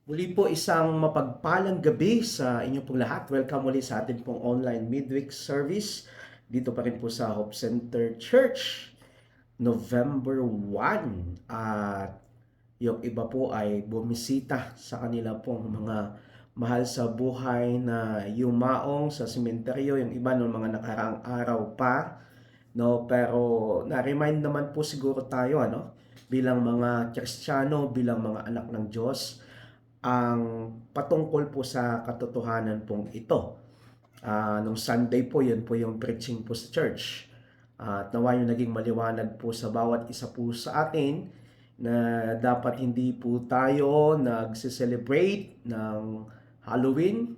Muli po isang mapagpalang gabi sa inyo pong lahat. Welcome muli sa atin pong online midweek service. Dito pa rin po sa Hope Center Church, November 1. At yung iba po ay bumisita sa kanila pong mga mahal sa buhay na yumaong sa sementeryo. Yung iba noong mga nakaraang araw pa. No? Pero na-remind naman po siguro tayo bilang mga Kristiyano, bilang mga anak ng Diyos, ang patungkol po sa katotohanan pong ito. Nung Sunday po, yun po yung preaching po sa church. At nawa yung naging maliwanag po sa bawat isa po sa atin na dapat hindi po tayo nagse-celebrate ng Halloween,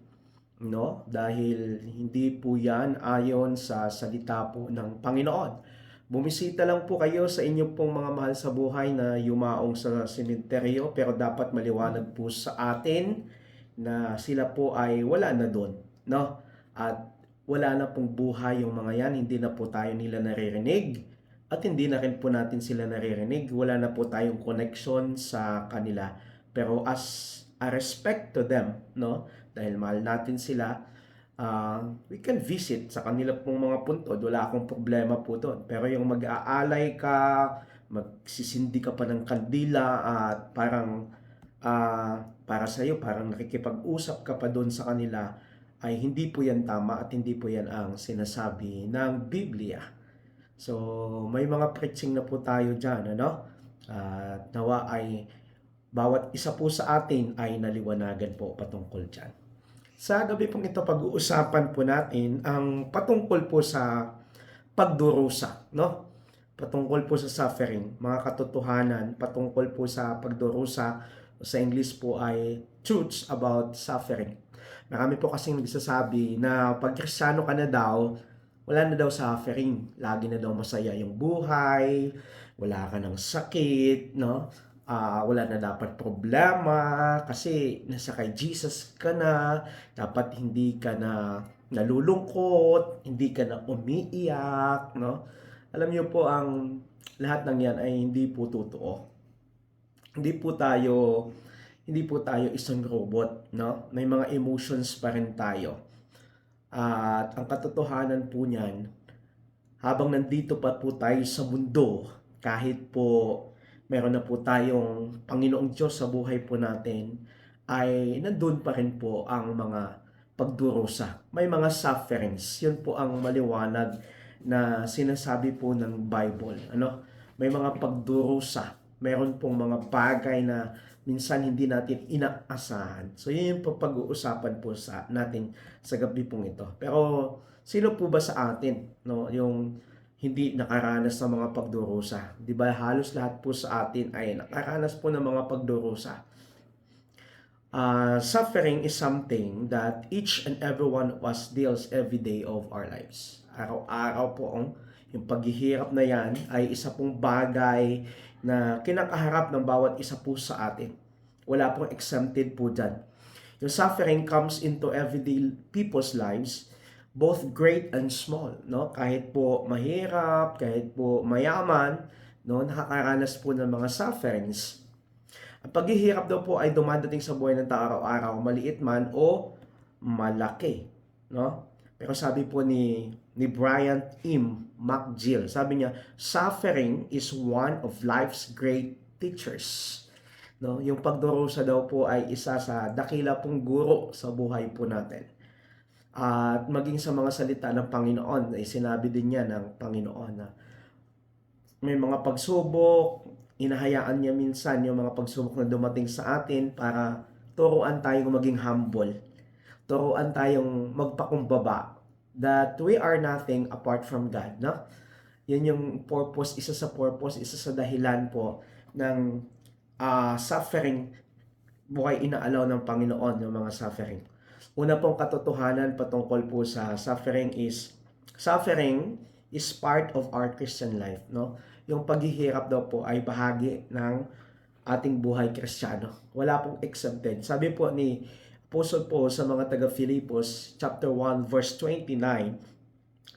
no? Dahil hindi po yan ayon sa salita po ng Panginoon. Bumisita lang po kayo sa inyo pong mga mahal sa buhay na yumaong sa sementeryo, pero dapat maliwanag po sa atin na sila po ay wala na doon, no? At wala na pong buhay yung mga yan, hindi na po tayo nila naririnig at hindi na rin po natin sila naririnig. Wala na po tayong connection sa kanila. Pero as a respect to them, no? Dahil mahal natin sila, we can visit sa kanila pong mga puntod. Wala akong problema po doon. Pero yung mag-aalay ka, magsisindi ka pa ng kandila at parang para sa iyo, parang nakikipag-usap ka pa doon sa kanila, ay hindi po yan tama at hindi po yan ang sinasabi ng Biblia. So, may mga preaching na po tayo dyan, ano? At nawa ay bawat isa po sa atin ay naliwanagan po patungkol dyan. Sa gabi pong ito, pag-uusapan po natin ang patungkol po sa pagdurusa, no? Patungkol po sa suffering, mga katotohanan patungkol po sa pagdurusa, sa English po ay truths about suffering. Marami po kasing nagsasabi na pag Kristiyano ka na daw, wala na daw suffering. Lagi na daw masaya yung buhay, wala ka ng sakit, no? Wala na dapat problema kasi nasa kay Jesus ka na, dapat hindi ka na nalulungkot, hindi ka na umiiyak, no? Alam niyo po, ang lahat ng yan ay hindi po totoo. Hindi po tayo hindi po tayo isang robot, no? May mga emotions pa rin tayo. At ang katotohanan po niyan, habang nandito pa po tayo sa mundo, kahit po meron na po tayong Panginoong Diyos sa buhay po natin, ay nandun pa rin po ang mga pagdurusa. May mga sufferings. Yun po ang maliwanag na sinasabi po ng Bible. May mga pagdurusa. Meron pong mga bagay na minsan hindi natin inaasahan. So yun yung pag-uusapan po sa natin sa gabi pong ito. Pero sino po ba sa atin, no, yung hindi nakaranas ng mga pagdurusa? 'Di ba halos lahat po sa atin ay nakaranas po ng mga pagdurusa. Suffering is something that each and every one of us deals every day of our lives. Araw-araw po yung paghihirap na yan ay isa pong bagay na kinakaharap ng bawat isa po sa atin. Wala pong exempted po dyan. Yung suffering comes into everyday people's lives, both great and small, no? Kahit po mahirap, kahit po mayaman, no, nakakaranas po ng mga sufferings. Ang paghihirap daw po ay dumadating sa buhay ng tao araw-araw, maliit man o malaki, no? Pero sabi po ni Bryant M. McGill, sabi niya, suffering is one of life's great teachers. No, yung pagdurusa daw po ay isa sa dakila pong guro sa buhay po natin. At maging sa mga salita ng Panginoon, ay sinabi din niya ng Panginoon na may mga pagsubok, inahayaan niya minsan yung mga pagsubok na dumating sa atin para turuan tayong maging humble. Turuan tayong magpakumbaba that we are nothing apart from God, no? Yan yung purpose, isa sa dahilan po ng suffering, buhay inaalaw ng Panginoon yung mga suffering. Una pong katotohanan patungkol po sa suffering is part of our Christian life, no? Yung paghihirap daw po ay bahagi ng ating buhay Kristiyano. Wala pong exempted. Sabi po ni Apostle Paul sa mga taga-Filipos, chapter 1, verse 29,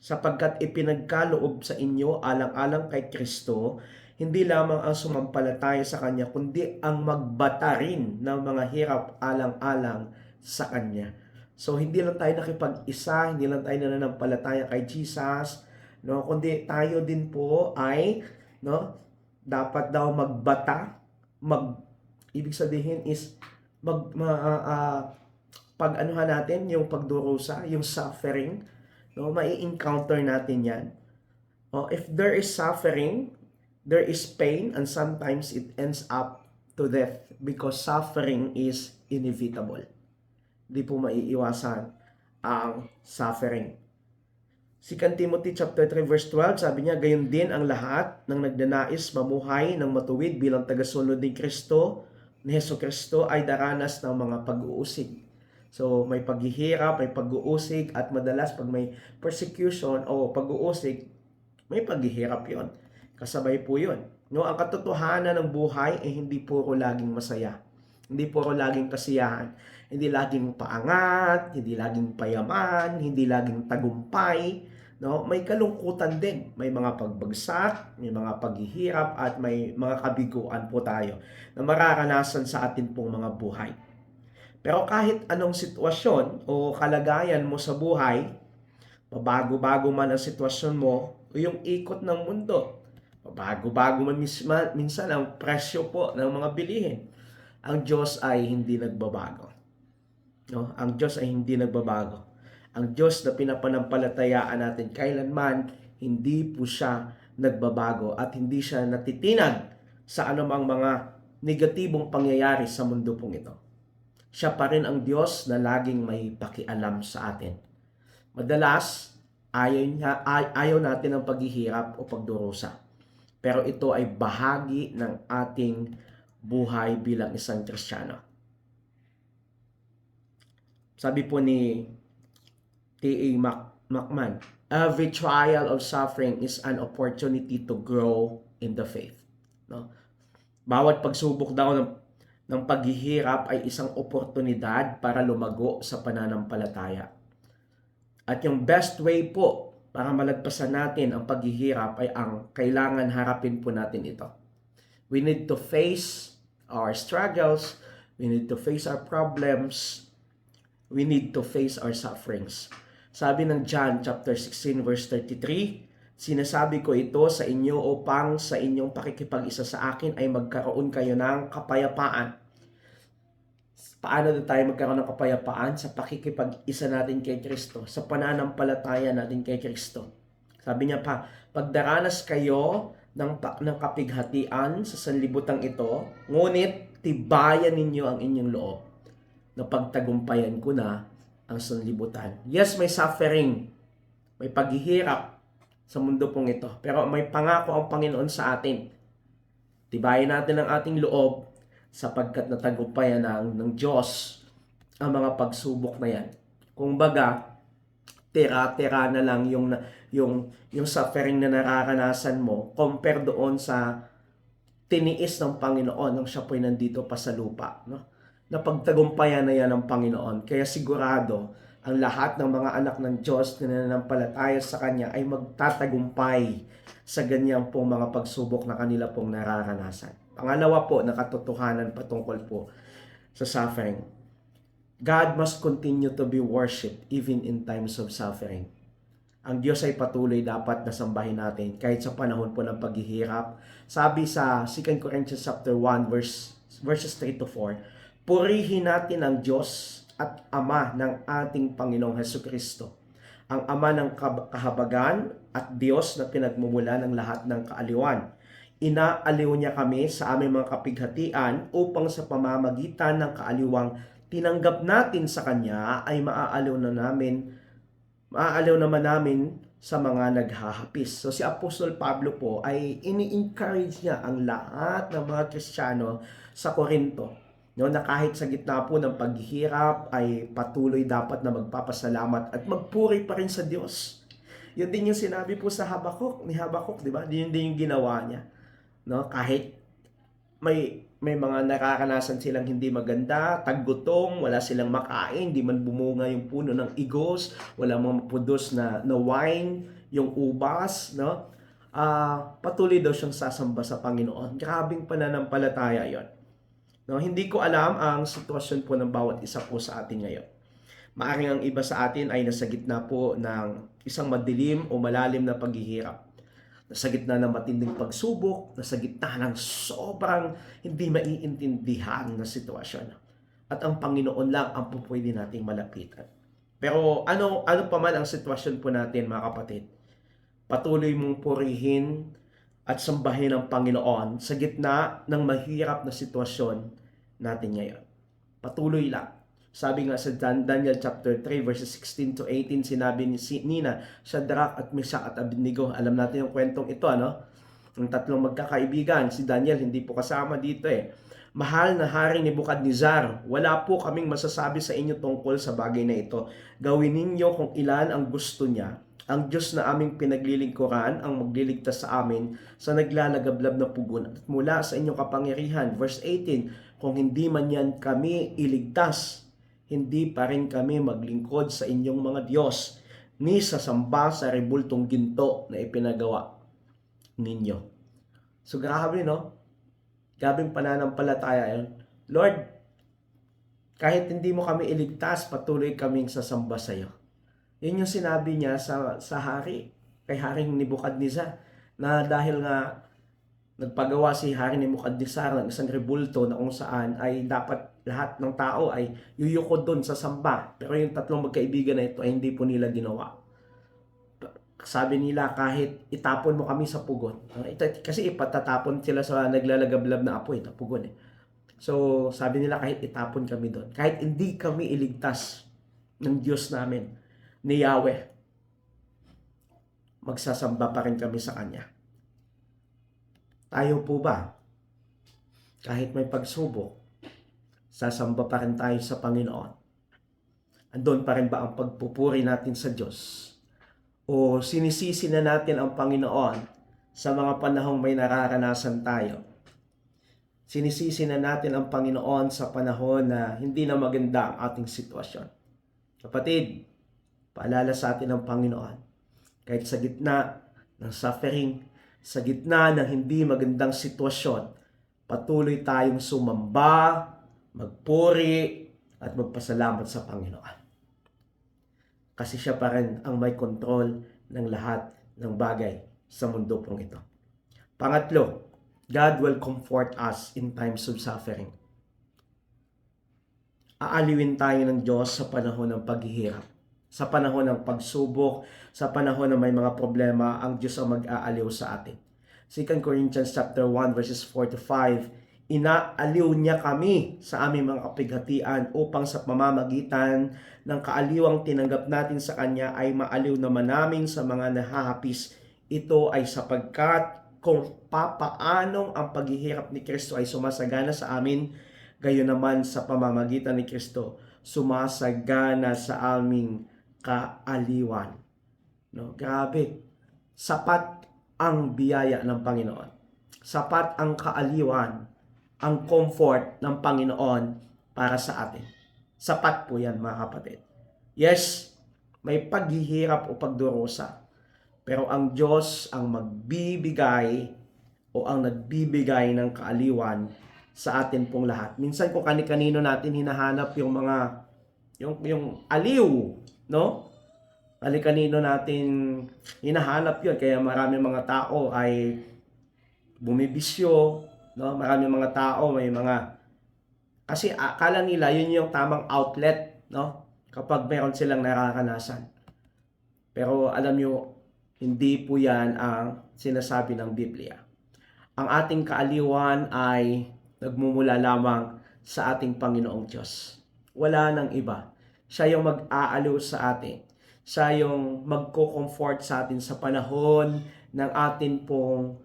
sapagkat ipinagkaloob sa inyo alang-alang kay Kristo, hindi lamang ang sumampalataya sa Kanya, kundi ang magbata rin ng mga hirap alang-alang sa Kanya. So, hindi lang tayo nakipag-isa, hindi lang tayo nananampalataya kay Jesus, no, kundi tayo din po ay, no, dapat daw magbata, ibig sabihin is, mag, ma, pag anuhan natin, yung pagdurusa, yung suffering, no, mai-encounter natin yan. If there is suffering, there is pain, and sometimes it ends up to death because suffering is inevitable. Di po maiiwasan ang suffering. 2 Timothy chapter 3 verse 12, sabi niya, gayon din ang lahat ng nagnanais mamuhay ng matuwid bilang tagasunod ni Kristo, ni Hesus Kristo ay daranas ng mga pag-uusig. So, may paghihirap, may pag-uusig, at madalas pag may persecution o pag-uusig, may paghihirap yon. Kasabay po yun. No, ang katotohanan ng buhay ay hindi puro laging masaya. Hindi puro laging kasiyahan. Hindi laging paangat, hindi laging payaman, hindi laging tagumpay. No, may kalungkutan din. May mga pagbagsak, may mga paghihirap, at may mga kabiguan po tayo na mararanasan sa atin pong mga buhay. Pero kahit anong sitwasyon o kalagayan mo sa buhay, pabago-bago man ang sitwasyon mo o yung ikot ng mundo, pabago-bago man minsan ang presyo po ng mga bilihin, ang Diyos ay hindi nagbabago. No? Ang Diyos ay hindi nagbabago. Ang Diyos na pinapanampalatayaan natin kailanman, hindi po siya nagbabago at hindi siya natitinag sa anumang mga negatibong pangyayari sa mundo pong ito. Siya pa rin ang Diyos na laging may pakialam sa atin. Madalas, ayaw natin ng paghihirap o pagdurusa. Pero ito ay bahagi ng ating buhay bilang isang Kristiyano. Sabi po ni T.A. McMahon, every trial of suffering is an opportunity to grow in the faith. No? Bawat pagsubok daw ng paghihirap ay isang oportunidad para lumago sa pananampalataya. At yung best way po para malagpasan natin ang paghihirap ay ang kailangan harapin po natin ito. We need to face our struggles, we need to face our problems, we need to face our sufferings. Sabi ng John chapter 16 verse 33, sinasabi ko ito sa inyo upang sa inyong pakikipag-isa sa akin ay magkaroon kayo ng kapayapaan. Paano na tayo magkaroon ng kapayapaan? Sa pakikipag-isa natin kay Kristo, sa pananampalataya natin kay Kristo. Sabi niya pa, pagdaranas kayo ng kapighatian sa sanlibutang ito, ngunit tibayan ninyo ang inyong loob na pagtagumpayan ko na ang sanlibutan. Yes, may suffering, may paghihirap sa mundo pong ito, pero may pangako ang Panginoon sa atin. Tibayan natin ang ating loob sapagkat natagumpayan ng Diyos ang mga pagsubok na yan. Kung baga, tira-tira na lang yung suffering na nararanasan mo compare doon sa tiniis ng Panginoon nung siya po'y nandito pa sa lupa. No? Napagtagumpayan na yan ng Panginoon. Kaya sigurado, ang lahat ng mga anak ng Diyos na nananampalataya sa Kanya ay magtatagumpay sa ganyan pong mga pagsubok na kanila pong nararanasan. Pangalawa po, na katotohanan patungkol po sa suffering. God must continue to be worshipped even in times of suffering. Ang Diyos ay patuloy dapat na sambahin natin kahit sa panahon po ng paghihirap. Sabi sa 2 Corinthians chapter 1 verses 3 to 4, purihin natin ang Diyos at Ama ng ating Panginoong Hesukristo, ang Ama ng kahabagan at Diyos na pinagmumula ng lahat ng kaaliwan. Inaaliw niya kami sa aming mga kapighatian upang sa pamamagitan ng kaaliwang tinanggap natin sa Kanya ay maaaliw naman namin sa mga naghahapis. So si Apostol Pablo po ay ini-encourage niya ang lahat ng mga Kristiyano sa Korinto, no, na kahit sa gitna po ng paghihirap ay patuloy dapat na magpapasalamat at magpuri pa rin sa Diyos. Yun din yung sinabi po sa Habakuk, di ba? Yun din yung ginawa niya. No, kahit may mga nararanasan silang hindi maganda, taggutom, wala silang makain, di man bumunga yung puno ng igos, wala mga produce na wine, yung ubas, no? patuloy daw siyang sasamba sa Panginoon. Grabing pananampalataya yon. No, hindi ko alam ang sitwasyon po ng bawat isa po sa atin ngayon. Maaring ang iba sa atin ay nasa gitna po ng isang madilim o malalim na paghihirap. Nasa gitna ng matinding pagsubok, nasa gitna ng sobrang hindi maiintindihan na sitwasyon. At ang Panginoon lang ang pwede nating malapitan. Pero ano pa man ang sitwasyon po natin, mga kapatid, patuloy mong purihin at sambahin ang Panginoon sa gitna ng mahirap na sitwasyon natin ngayon. Patuloy lang. Sabi nga sa Daniel chapter 3 verses 16 to 18, sinabi ni Nina, Shadrach at Meshach at Abednego. Alam natin yung kwentong ito, ano? Ang tatlong magkakaibigan, si Daniel hindi po kasama dito eh. Mahal na Hari Nebukadnezar, wala po kaming masasabi sa inyo tungkol sa bagay na ito. Gawin ninyo kung ilan ang gusto niya. Ang Diyos na aming pinaglilingkuran ang magliligtas sa amin sa naglalagablab na pugon at mula sa inyong kapangyarihan. Verse 18, kung hindi man yan kami iligtas, hindi pa rin kami maglingkod sa inyong mga Diyos ni sasamba sa rebultong ginto na ipinagawa ninyo. So grabe, no? Grabing pananampalataya yun. Lord, kahit hindi mo kami iligtas, patuloy kaming sasamba sa iyo. Yun yung sinabi niya sa hari, kay Haring Nebukadnezar, na dahil nga nagpagawa si Haring Nebukadnezar ng isang rebulto na kung saan ay dapat lahat ng tao ay yuyukod doon sa samba. Pero yung tatlong magkaibigan na ito ay hindi po nila ginawa. Sabi nila, kahit itapon mo kami sa pugon. Kasi ipatatapon sila sa naglalagablab na apoy, na pugon eh. So sabi nila, kahit itapon kami doon, kahit hindi kami iligtas ng Diyos namin, ni Yahweh, magsasamba pa rin kami sa Kanya. Tayo po ba, kahit may pagsubok, sasamba pa rin tayo sa Panginoon? Andun pa rin ba ang pagpupuri natin sa Diyos? O sinisisi na natin ang Panginoon sa mga panahong may nararanasan tayo? Sinisisi na natin ang Panginoon sa panahon na hindi na maganda ang ating sitwasyon. Kapatid, paalala sa atin ng Panginoon, kahit sa gitna ng suffering, sa gitna ng hindi magandang sitwasyon, patuloy tayong sumamba, magpuri, at magpasalamat sa Panginoon. Kasi siya pa rin ang may kontrol ng lahat ng bagay sa mundo pong ito. Pangatlo, God will comfort us in times of suffering. Aaliwin tayo ng Diyos sa panahon ng paghihirap. Sa panahon ng pagsubok, sa panahon na may mga problema, ang Diyos ang mag-aaliw sa atin. 2 Corinthians chapter 1 verses 4 to 5, inaaliw niya kami sa aming mga kapighatian upang sa pamamagitan ng kaaliwang tinanggap natin sa Kanya ay maaliw naman namin sa mga nahahapis. Ito ay sapagkat kung papaanong ang paghihirap ni Kristo ay sumasagana sa amin, gayon naman sa pamamagitan ni Kristo, sumasagana sa aming kaaliwan. No, grabe. Sapat ang biyaya ng Panginoon. Sapat ang kaaliwan, ang comfort ng Panginoon para sa atin. Sapat po yan, mga kapatid. Yes, may paghihirap o pagdurusa. Pero ang Diyos ang magbibigay o ang nagbibigay ng kaaliwan sa atin pong lahat. Minsan kung kani-kanino natin hinahanap yung mga yung aliw, no? Kani-kanino natin hinahanap yun. Kaya maraming mga tao ay bumibisyo, no? Maraming mga tao may mga kasi akala nila yun yung tamang outlet, no? Kapag meron silang nararanasan. Pero alam nyo, hindi po yan ang sinasabi ng Biblia. Ang ating kaaliwan ay nagmumula lamang sa ating Panginoong Diyos. Wala nang iba. Siya yung mag-aaliw sa atin. Siya yung magko-comfort sa atin sa panahon ng atin pong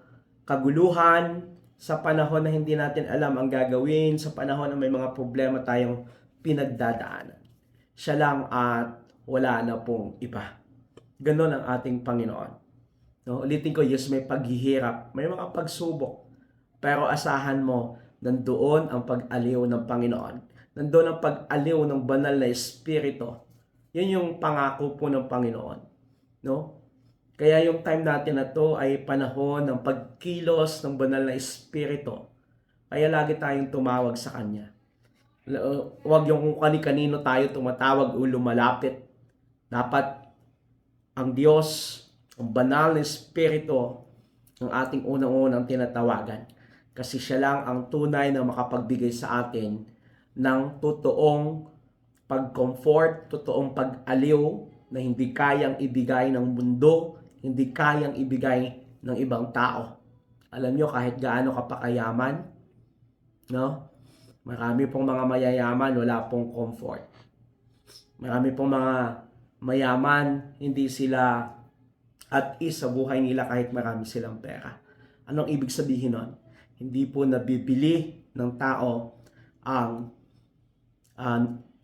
kaguluhan, sa panahon na hindi natin alam ang gagawin, sa panahon na may mga problema tayong pinagdadaanan. Siya lang at wala na pong iba. Ganon ang ating Panginoon. No? Ulitin ko, yes, may paghihirap, may mga pagsubok. Pero asahan mo, nandoon ang pag-aliw ng Panginoon. Nandoon ang pag-aliw ng banal na Espiritu. Yun yung pangako po ng Panginoon. No? Kaya yung time natin na to ay panahon ng pagkilos ng banal na espiritu. Kaya lagi tayong tumawag sa Kanya. Huwag yung kung kani-kanino tayo tumatawag o lumalapit. Dapat ang Diyos, ang banal na espiritu, ang ating unang-unang tinatawagan. Kasi siya lang ang tunay na makapagbigay sa atin ng totoong pag-comfort, totoong pag-aliw na hindi kayang ibigay ng mundo, hindi kayang ibigay ng ibang tao. Alam nyo, kahit gaano kapakayaman, no? Marami pong mga mayayaman, wala pong comfort. Marami pong mga mayaman, hindi sila at ease sa buhay nila kahit marami silang pera. Anong ibig sabihin nun? Hindi po nabibili ng tao ang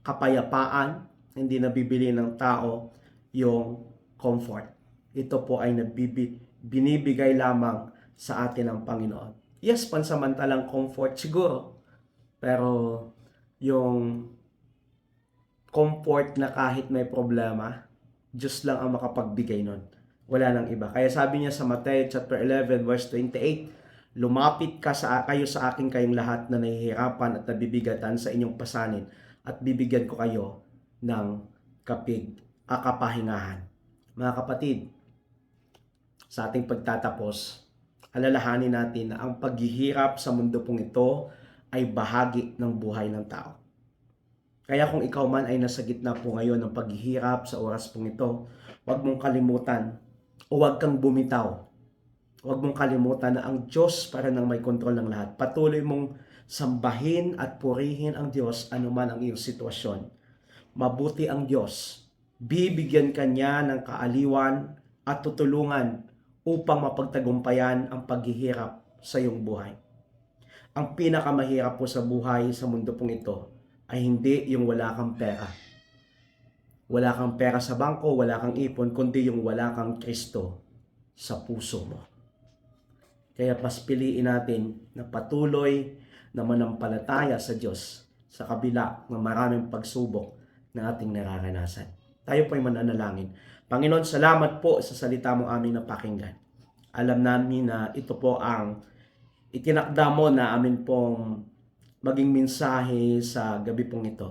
kapayapaan, hindi nabibili ng tao yung comfort. Ito po ay binibigay lamang sa atin ng Panginoon. Yes, pansamantalang comfort siguro, pero yung comfort na kahit may problema, Diyos lang ang makapagbigay nun. Wala nang iba. Kaya sabi niya sa Matthew chapter 11 verse 28, lumapit kayo sa akin kayong lahat na nahihirapan at nabibigatan sa inyong pasanin at bibigyan ko kayo ng kapahingahan. Mga kapatid, sa ating pagtatapos, alalahanin natin na ang paghihirap sa mundo pong ito ay bahagi ng buhay ng tao. Kaya kung ikaw man ay nasa gitna po ngayon ng paghihirap sa oras pong ito, huwag mong kalimutan o huwag kang bumitaw. Huwag mong kalimutan na ang Diyos para nang may kontrol ng lahat. Patuloy mong sambahin at purihin ang Diyos anuman ang iyong sitwasyon. Mabuti ang Diyos. Bibigyan ka niya ng kaaliwan at tutulungan upang mapagtagumpayan ang paghihirap sa iyong buhay. Ang pinakamahirap po sa buhay sa mundo pong ito ay hindi yung wala kang pera. Wala kang pera sa bangko, wala kang ipon, kundi yung wala kang Kristo sa puso mo. Kaya mas piliin natin na patuloy na manampalataya sa Diyos sa kabila ng maraming pagsubok na ating nararanasan. Tayo po ay mananalangin. Panginoon, salamat po sa salita mo aming napakinggan. Alam namin na ito po ang itinakda mo na amin pong maging mensahe sa gabi pong ito.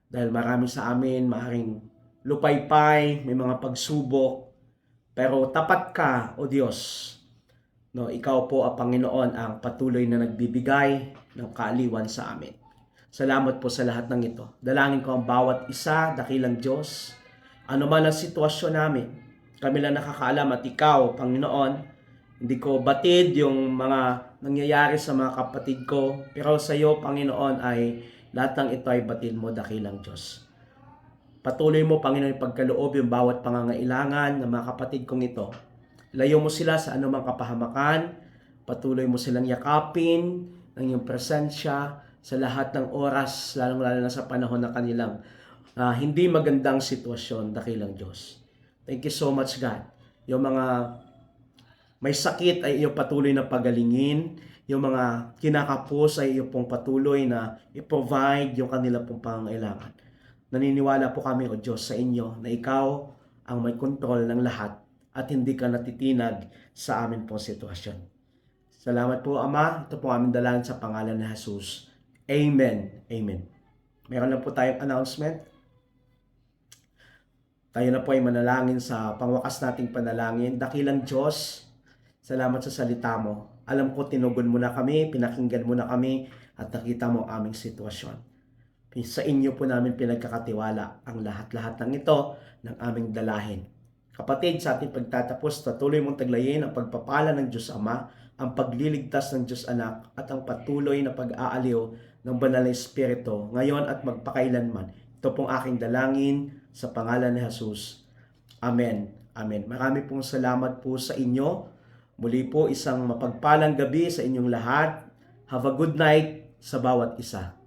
Dahil marami sa amin maaaring lupaypay, may mga pagsubok, pero tapat ka, O Diyos. No, ikaw po ang Panginoon ang patuloy na nagbibigay ng kaaliwan sa amin. Salamat po sa lahat ng ito. Dalangin ko ang bawat isa, dakilang Diyos. Ano man ang sitwasyon namin, kami lang nakakaalam at ikaw, Panginoon, hindi ko batid yung mga nangyayari sa mga kapatid ko, pero sa iyo, Panginoon, ay lahat ng ito ay batid mo, dakilang Diyos. Patuloy mo, Panginoon, pagkaloob yung bawat pangangailangan ng mga kapatid kong ito. Layo mo sila sa anumang kapahamakan, patuloy mo silang yakapin ng iyong presensya sa lahat ng oras, lalong-lalo na sa panahon na kanilang hindi magandang sitwasyon, dakilang Diyos. Thank you so much, God. Yung mga may sakit ay iyong patuloy na pagalingin. Yung mga kinakapos ay iyong pong patuloy na i-provide yung kanila pong pangangailangan. Naniniwala po kami, O Diyos, sa inyo na ikaw ang may kontrol ng lahat at hindi ka natitinag sa amin pong sitwasyon. Salamat po, Ama. Ito po aming dalangin sa pangalan ni Jesus. Amen. Amen. Meron na po tayong announcement. Tayo na po ay manalangin sa pangwakas nating panalangin. Dakilang Diyos, salamat sa salita mo. Alam ko tinugon mo na kami, pinakinggan mo na kami, at nakita mo ang aming sitwasyon. Sa inyo po namin pinagkakatiwala ang lahat-lahat ng ito ng aming dalahin. Kapatid, sa ating pagtatapos, patuloy mong taglayin ang pagpapala ng Diyos Ama, ang pagliligtas ng Diyos Anak, at ang patuloy na pag-aaliw ng Banal na Espiritu, ngayon at magpakailanman. Ito pong aking dalangin sa pangalan ni Jesus. Amen. Amen. Marami pong salamat po sa inyo. Muli po isang mapagpalang gabi sa inyong lahat. Have a good night sa bawat isa.